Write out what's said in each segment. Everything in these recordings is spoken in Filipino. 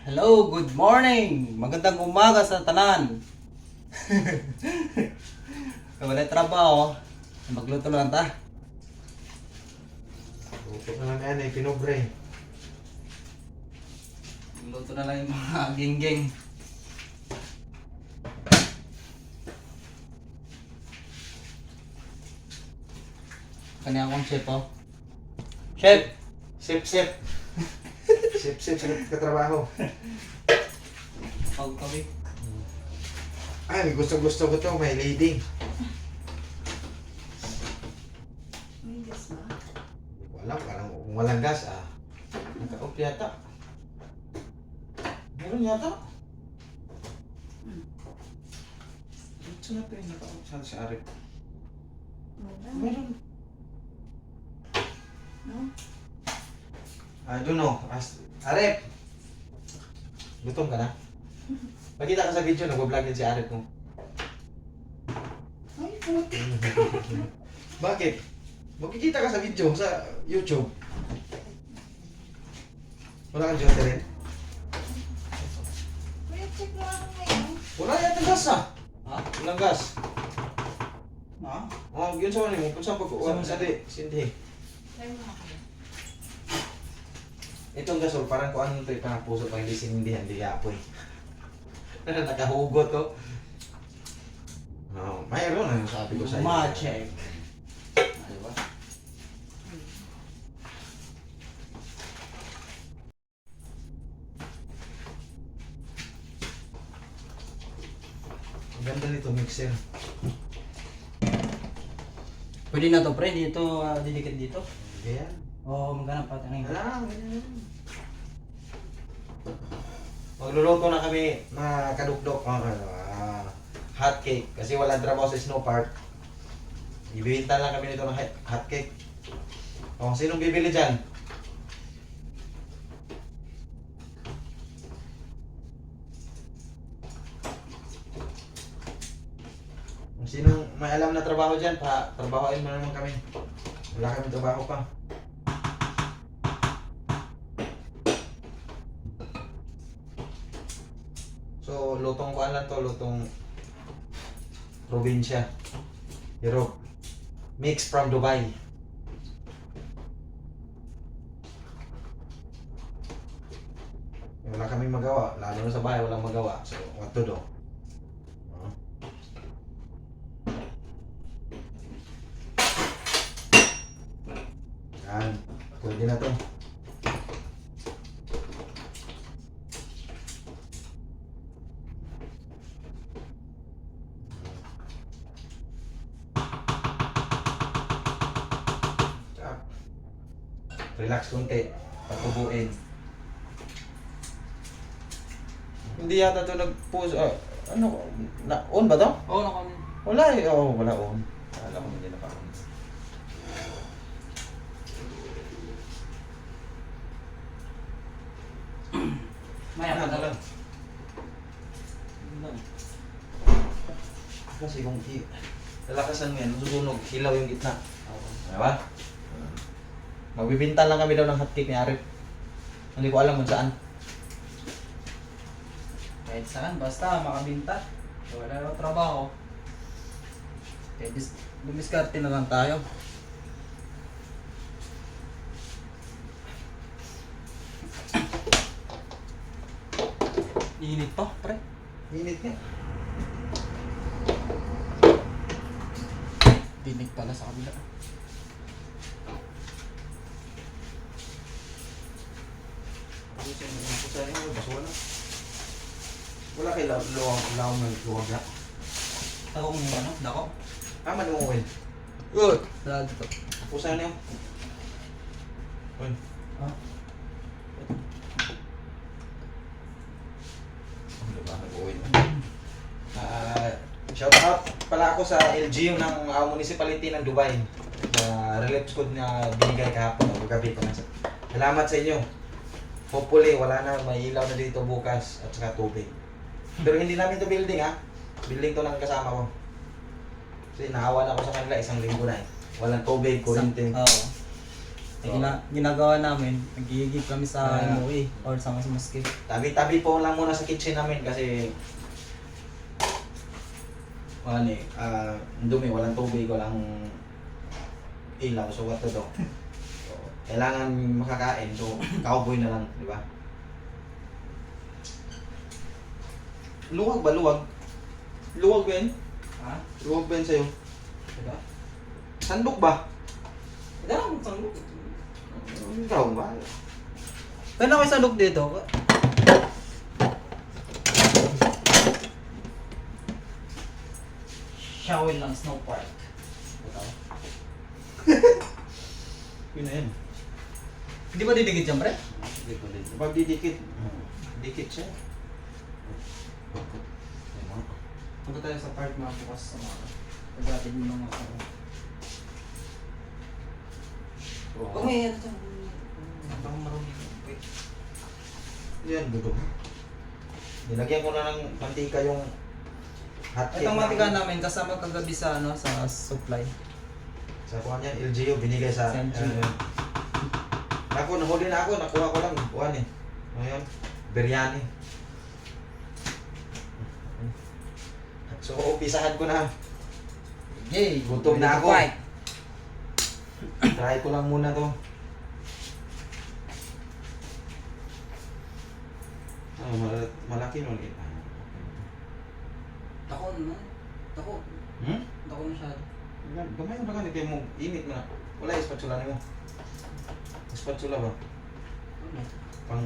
Hello, good morning! Magandang umaga sa tanan! Wala trabaho, magluto lang ta. Luto na lang yan pinobre. Magluto na lang yung mga gingging. Kanya akong chef, oh. Chef! Sip. Sip sa katrabaho. Pag kami. Ay, gusto ko to, may leading. May gas ba? Kung walang gas, naka-off yata. Meron yata. Ito na ito yung naka-off. Saan si Arif? Wala. Meron. No? I don't know. Arif! Gutom ka na? Nakita ka sa video, nag-vlog din si Arif mo. Ay, puti. Bakit? Magkikita ka sa video sa YouTube. Wala kang jote rin? Kuya, check lang ako ngayon. Wala yata gas Ha? Walang gas. Ha? Oh, yun sa mo. Kung saan pag-uwan, sindi. Try mo ako. Itong gasol, parang kung ano ito, parang puso pang hindi sinindihan, hindi apoy. Nakahugot to. Oh, mayroon na sabi ko sa iyo. Ma-check. Ano ba? Ang ganda nito, mixer. Pwede na to, pre. Dito, didikit dito. Ganyan. Oo, maghanap pa. Ano yung... Ganyan. Magluluto na kami na kadukdok. Hot cake. Kasi walang trabaho sa snow park. Ibibinta lang kami nito ng hot cake. Oh, sinong bibili dyan? Kung sinong may alam na trabaho dyan, trabahoin mo naman kami. Wala kami trabaho pa. So, lutong kuan lang to, lutong probinsya. Europe. Mix from Dubai. Wala kaming magawa. Lalo na sa bahay, walang magawa. So, what to do? Yan. Pwede na to. Relax konti. Patubuin. Hindi yata to nag-pause. Ano? On ba to? Oo, naka... Wala eh. Oo, wala on. Alam ko hindi naka-on. Maya pa na lang. Kasi kung lalakasan mo yan, susunog, hilaw yung gitna. Diba? Magbibinta lang kami daw ng hotcake ni Arif. Hindi ko alam kung saan. Kahit saan, basta makabinta. Wala na trabaho. Kaya dumiskarte na lang tayo. Init pa, pre. Init nga. Dinig pala sa kabila. Wala kay lawang ng luwag na. Takong yung ano, dako. Manuwin. Good. Dahil dito. Pusa na yun. Uy. Ha? Ano ba? Nag-uwin. Shout out pala ako sa LGU ng municipality ng Dubai. Sa relief code na binigay kahapon o gabi pa na. Salamat sa inyo. Hopefully wala na, may ilaw na dito bukas at saka tubig. Pero hindi namin to building ha. Building to ng kasama ko. Kasi naawa na ako sa kanila, 1 linggo na eh. Walang tubig, kuryente. Oo. Ginagawa namin, nagigigib kami sa Ah. MOE or sa mas maski. Tabi-tabi po lang muna sa kitchen namin kasi dumi, walang tubig, walang ilaw, so what to do? So, kailangan makakain, so cowboy na lang, di ba? Luwag ba? Luwag? Luwag ba yun? Ha? Luwag ba yun sa'yo? Diba? Sandok ba? Diba? Sandok. Ikaw ba? Kaya ako sandok dito. Shower lang, snow park. Ito. Yun na yun. Hindi ba didikit yan, pre? Pag didikit, dikit siya. Punta tayo sa park mga bukas sa mga. Pagdating mo ng mga ako. Kung may ano dyan. Baka marunong. Wait. Yan, buto. Nilagyan ko na ng mantika yung hotcake. Itong matika namin kasama kagabi sa ano sa supply. Sa kuha niyan, LGU, binigay sa... Sa LGU. Ako, nahuli na ako, nakuha ko lang. Kuhan eh. Ngayon, biryani. So, umpisahan ko na. Yay! Gutom na ako. Try ko lang muna to. Malaki no ulit. Tako na. Tako. Hmm? Tako masyado. Gamay mo na ganito mo. Init mo na. Wala spatula nimo. Spatula ba? Ano? Pang...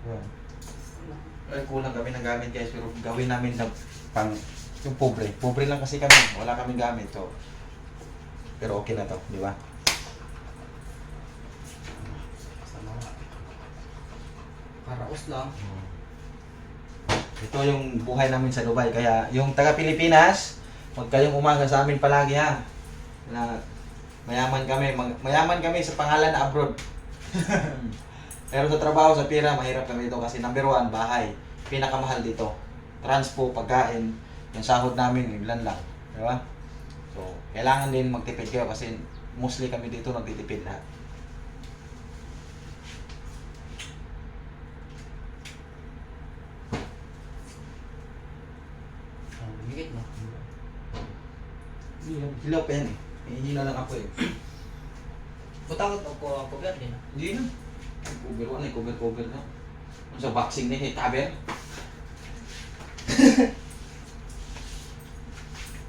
Ano? Ay, kulang kami ng gamit guys, pero gawin namin na pang... Yung pobre. Pobre lang kasi kami. Wala kaming gamit. So, pero okay na to, di ba? Sama nga. Karaos lang. Ito yung buhay namin sa Dubai. Kaya yung taga Pilipinas, huwag kayong umasa sa amin palagi ha. Na mayaman kami. Mayaman kami sa pangalan na abroad. Pero sa trabaho, sa pira, mahirap kami dito kasi number 1, bahay. Pinakamahal dito. Transpo, pagkain. Yung sahod namin, ilan lang. Di ba? So, kailangan din magtipid kayo kasi mostly kami dito nagtitipid lahat. Bigit no? Hilaw pa yan eh. Hihina lang ako eh. Butakot ako cover din. Hindi na. Cover na, cover na. Sa boxing na eh, taber.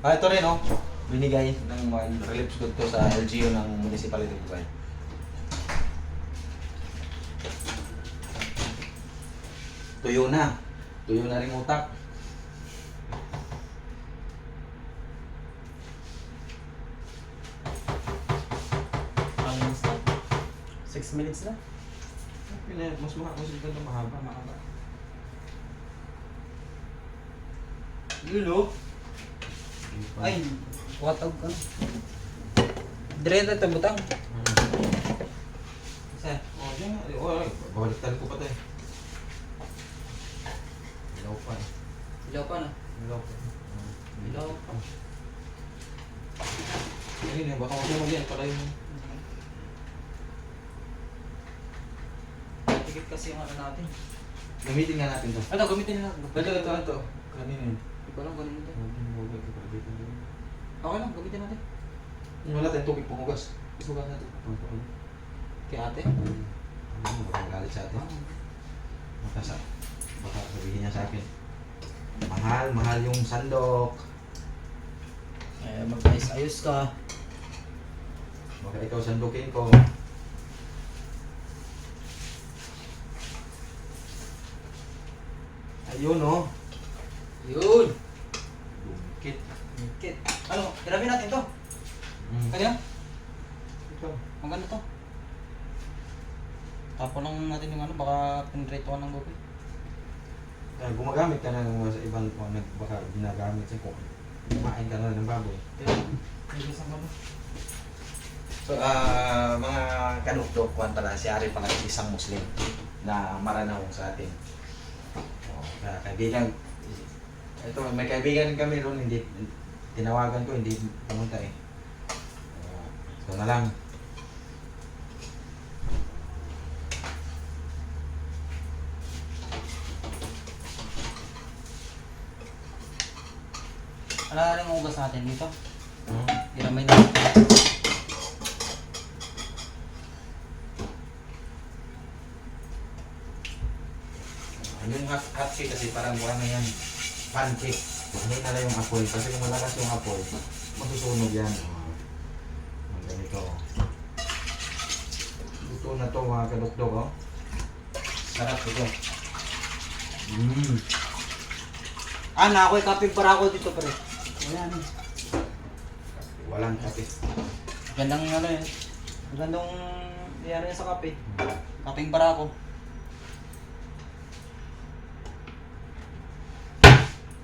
Ito rin oh. Binigay ng relief good to sa LGU ng Municipality of Dubai. Tuyo na. Tuyo na rin utak. Ang minutes na. 6 minutes na. Mas ganda mahaba. Mahaba. Lulo. Ay, watag ka. Dire na ito butang. Isa. Oh, dyan. Babaliktad ko pa tayo. Ilaw pa eh. Ilaw pa na. Ilaw pa. Ilaw pa. Ayun eh, baka masunog yan. Pala yung... Tikit kasi yung ano natin. Gamitin nga natin to. Ano, gamitin na natin. Ito. Kanina yun. Iba lang, ganun din. Okay lang, gamitin natin. Wala tayong tubig pumugas. Isugan natin. Kay ate. Baka galit sa atin. Baka sabihin niya sa akin. Mahal yung sandok. Eh, mag-ayos ka. Baka ikaw sandukin ko. Ayun oh. Yun. Bumikit. Kit. Ano, hiramin natin to. Kaya? Ito. Maganda to. Tapon lang natin yung ano, baka pinrituan ng gobe. Gumagamit ka na ng mga sa ibang baka ginagamit sa kung kumain ka na ng baboy. So, mga kanukdok, kuhan pala, si Ari pala isang Muslim na maranaw sa atin. Kaibigan, ito, may kaibigan kami ron, hindi, tinawagan ko, hindi pumunta eh. So na lang. Ano rin ang ugas natin dito? Hmm? Iramay na. Yung hot cake kasi parang wala na yan. Pancake. Hindi na lang yung apoy. Kasi kung malakas yung apoy, masusunog yan. Ang ganito. Luto na to mga kadokdok. Oh. Sarap ito. Na ako'y kapig para ako dito, pre. Ayan. Walang kape. Gandang ano yun. Gandang yan sa kape. Kaping para ako.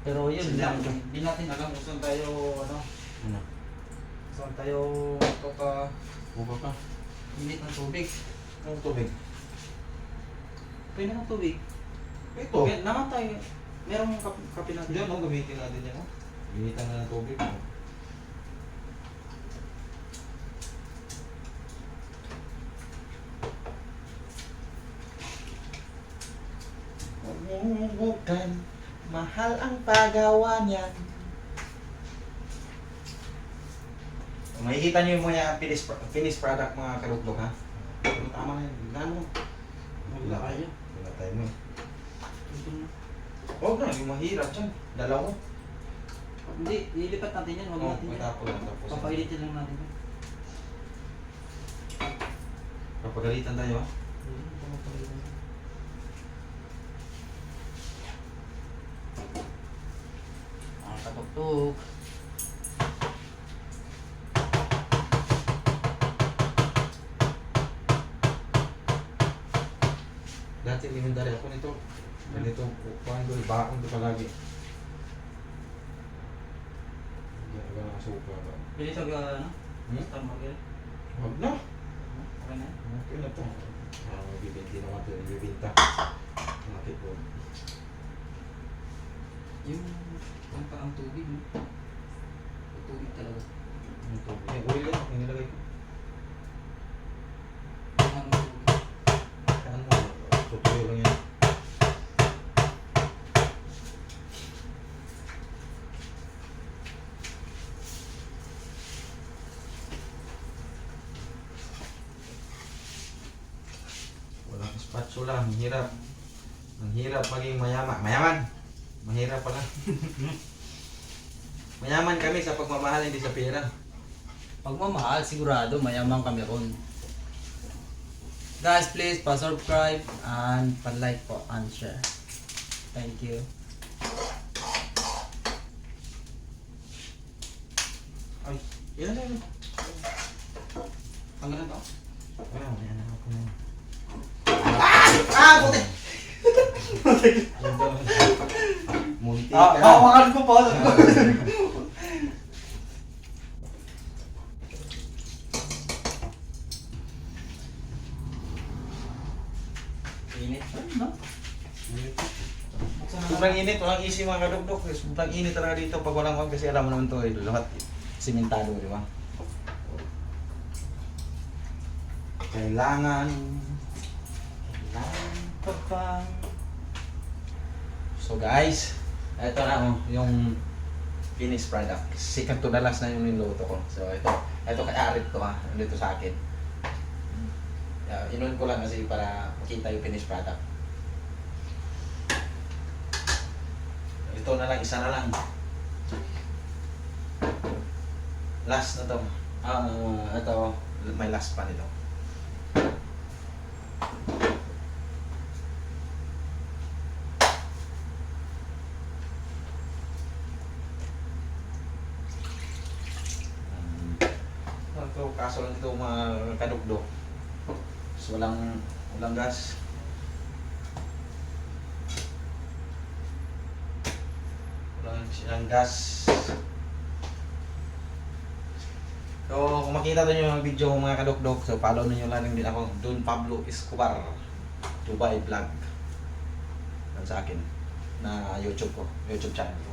Pero yun lang, hindi natin alam kung saan tayo, Ano? saan tayo Buka ka? init ng tubig. Anong tubig? Pwede ng tubig. Ito. Okay, naman tayo. Merong kape natin. Diyan, no? Gamitin natin yan. Oh. Gamitan na ng tubig. Oh. Bukan mahal ang paggawa niyan. Makikita niyo yung mga finished product mga karugdog ha. Pero tama na yun. Gano? Wala kayo. Wala tayo mo. Huwag na, yung mahirap dyan. Dalawa. Hindi, ilipat natin yan. Huwag Oh, natin yan. matapos lang tapos. Papailitin lang natin. Kapagalitan tayo ha. Katuktok. Dati elementary ako nito. Ganito, kuhaan ko, baon ko palagi. Hindi ako na suka ba? Pili sa Star Market. Huwag na. Okay na. Okay na to. Magbibinti naman ito, nagbibinta. Bakit po? Yung ang tubig, no? Yung tubig talaga. Ito. Eh, oil yan, yung nilagay ko. Ang tubig. Saan mo? Tutuyo lang yan. Walang spatula, ang hirap. Ang hirap maging mayaman. Mayaman! Mahirap pala. Mayaman kami sa pagmamahal, hindi sa pera. Pagmamahal, sigurado mayaman kami ron. Guys, please pa-subscribe and pa-like po and share. Thank you. Ay, yan na yun. Ang ganun to? Wow, yan na ako na. Puti! Munti ka. Hawakan ko po. Init pa, no? Sobrang init, walang easy mga kadugdog. Sobrang init talaga dito pag walang wag kasi alam mo naman to, lahat simentado, di ba? Kailangan pa bang... So guys, ito na yung finished product. Second to the last na yung niluto ko. So ito kay Arit to ha, dito sa akin. Inuun ko lang kasi para makita yung finished product. Ito na lang, isa na lang. Last na to. Ito, may last pa nito. Ito, kaso lang dito mga kadugdog. So, walang gas. Walang silang gas. So, kung makita nyo yung video mga kadugdog, so follow nyo lang din ako, Don Pablo Escobar, Dubai Vlog. Yan sa akin, na YouTube ko, YouTube channel ko.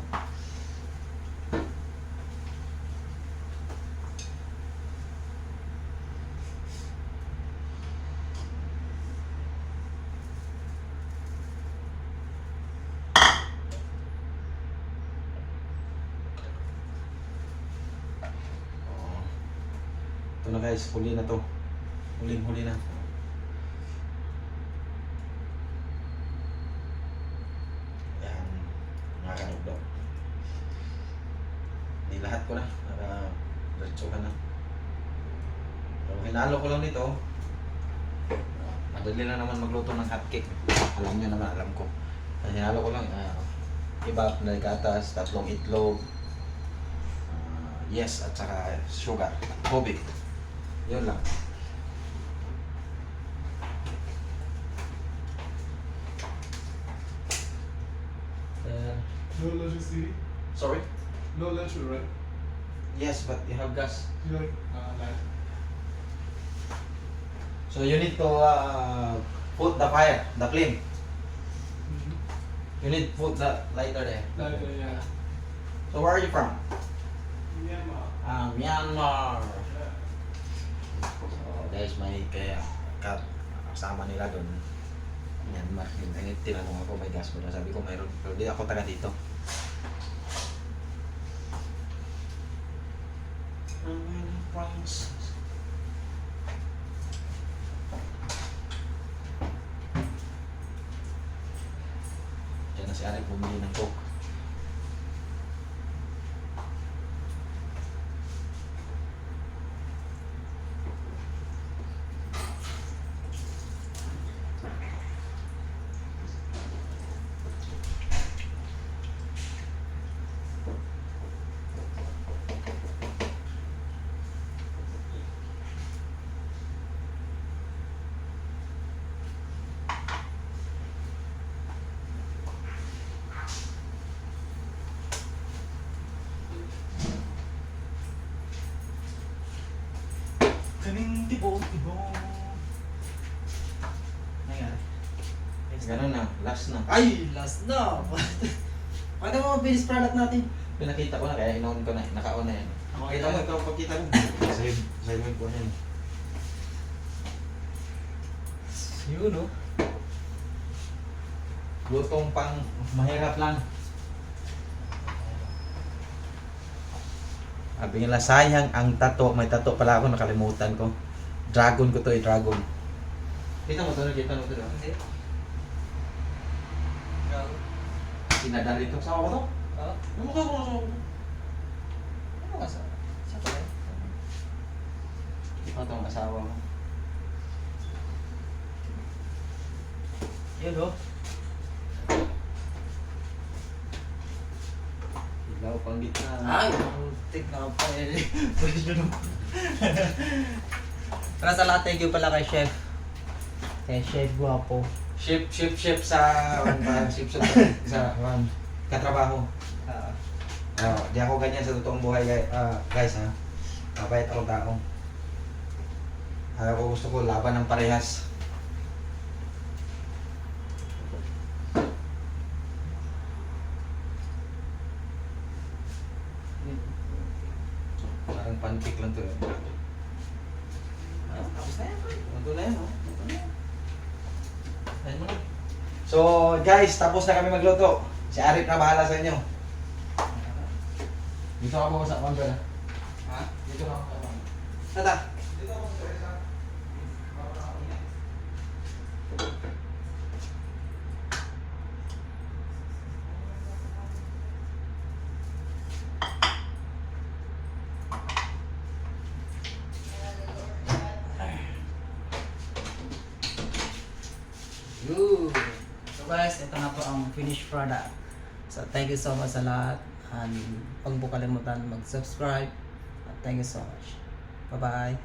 Ito na guys, huli na to. Huling-huli na. Ayan, mga kanugdaw. Nilahat ko na. Naka-retso ka na. So, hinalo ko lang dito. Madali lang naman magluto ng hotcake. Alam nyo naman, alam ko. Hinalo ko lang. Iba na gatas, 3 itlog. Yes, at saka sugar. Tubig. Yun lang. No electricity? Sorry? No electric, right? Yes, but you have gas. You like, light. So you need to put the fire, the flame. You need to put the lighter there. Light, yeah. So where are you from? Myanmar. Myanmar. Yeah. So guys, may kaya kasama nila doon. Myanmar. Yun, tinanong ako, may gas mo na. Sabi ko mayroon. Pero di ako taga dito. Diyan na si Arik bumili ng coke. Kaming tibong-tibong. Nangyari. Ganun na, last na. Ay! Last na! Pakita mo ang finished product natin. Pinakita ko na kaya in-on ko na, naka-on na yan. Pakita mo, ikaw pagkita mo. Save ko na yan. Yun, no? Lutong pang mahirap lang. Sabi nila, sayang ang tato. May tato pala ako, nakalimutan ko. Dragon ko to eh, dragon. Kita mo to, nakita mo to. Hindi. Gago. Sinadal ito. Sawa ko to? Oo. Ano mukha ko na Ano ka sa? Sa to? Ito ang asawa mo. Yun, no? Ilaw pang gitna. Ay! Tik na pa eh. Pwede nyo naman. Para sa lahat, thank you pala kay Chef. Kay Chef Guapo. Ship sa ship sa katrabaho. Di ako ganyan sa totoong buhay guys ha. Mabait akong tao. Ako gusto ko laban ng parehas. Parang pancake lang to eh. Tapos na yan. Ito na yan oh. Ito na yan. Ayun mo na. So guys, tapos na kami magluto. Si Arif na bahala sa inyo. Dito ka po sa camera. Ha? Dito ka po sa camera. Tata. Dito ako sa isa. Yun. So guys, ito na po ang finished product. So thank you so much sa lahat. And huwag po kalimutan mag-subscribe. Thank you so much. Bye-bye.